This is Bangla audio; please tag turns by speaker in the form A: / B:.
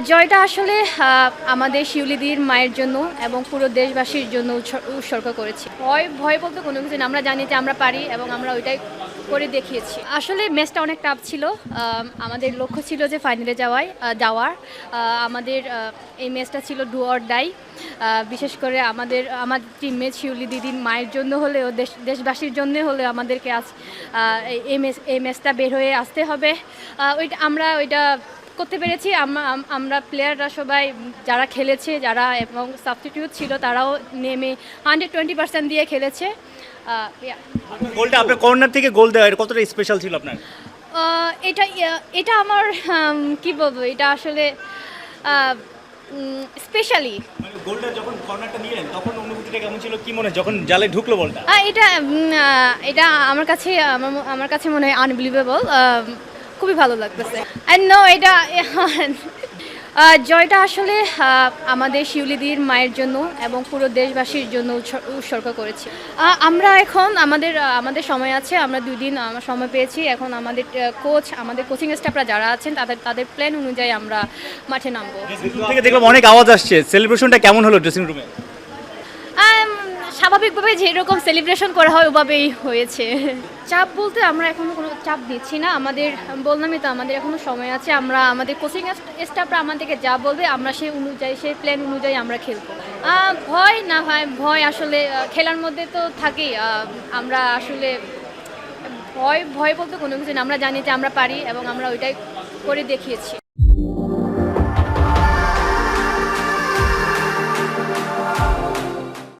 A: জয়টা আসলে আমাদের শিউলিদির মায়ের জন্য এবং পুরো দেশবাসীর জন্য উৎসর্গ করেছি। ভয় ভয় বলতে কোনো কিছু না, আমরা জানি যে আমরা পারি এবং আমরা ওইটাই করে দেখিয়েছি। আসলে ম্যাচটা অনেক টাফ ছিল। আমাদের লক্ষ্য ছিল যে ফাইনালে যাওয়ার। আমাদের এই ম্যাচটা ছিল ডু অর ডাই। বিশেষ করে আমার টিমমেট শিউলি দিদির মায়ের জন্য হলেও দেশবাসীর জন্য হলেও আমাদেরকে আজ এই ম্যাচটা বের হয়ে আসতে হবে। আমরা ওইটা করতে পেরেছি। আমরা প্লেয়াররা সবাই যারা খেলেছে যারা এবং সাবস্টিটিউট ছিল তারাও নেমে 120% দিয়ে খেলেছে।
B: গোলটা আপনার কর্নার থেকে গোল দেওয়া এটা কতটা স্পেশাল ছিল আপনার?
A: এটা আমার কি বলবো, এটা আসলে স্পেশালি
B: মানে গোলটা যখন কর্নারটা নিলেন তখন অনুভূতিটা কেমন ছিল, কি মনে যখন জালে ঢুকলো বলটা?
A: এটা আমার কাছে মনে হয় আনবিলিভেবল। খুবই ভালো লাগতেছে। অ্যান্ড নো, এটা জয়টা আসলে আমাদের শিউলিদির মায়ের জন্য এবং পুরো দেশবাসীর জন্য উৎসর্গ করেছি। আমরা এখন আমাদের সময় আছে, আমরা 2 দিন সময় পেয়েছি। এখন আমাদের আমাদের কোচিং স্টাফরা যারা আছেন তাদের প্ল্যান অনুযায়ী আমরা মাঠে নামবো।
B: থেকে দেখলাম অনেক আওয়াজ আসছে, সেলিব্রেশনটা কেমন হলো ড্রেসিং রুমে?
A: স্বাভাবিকভাবে যেরকম সেলিব্রেশন করা হয় ওভাবেই হয়েছে। চাপ বলতে আমরা এখনো কোনো চাপ দিচ্ছি না। বললামই তো, আমাদের এখনো সময় আছে। আমাদের কোচিং স্টাফরা আমাদেরকে যা বলবে আমরা সেই প্ল্যান অনুযায়ী আমরা খেলবো। ভয় আসলে খেলার মধ্যে তো থাকেই। আমরা আসলে ভয় বলতে কোনো কিছু না, আমরা জানি যে আমরা পারি এবং আমরা ওইটাই করে দেখিয়েছি।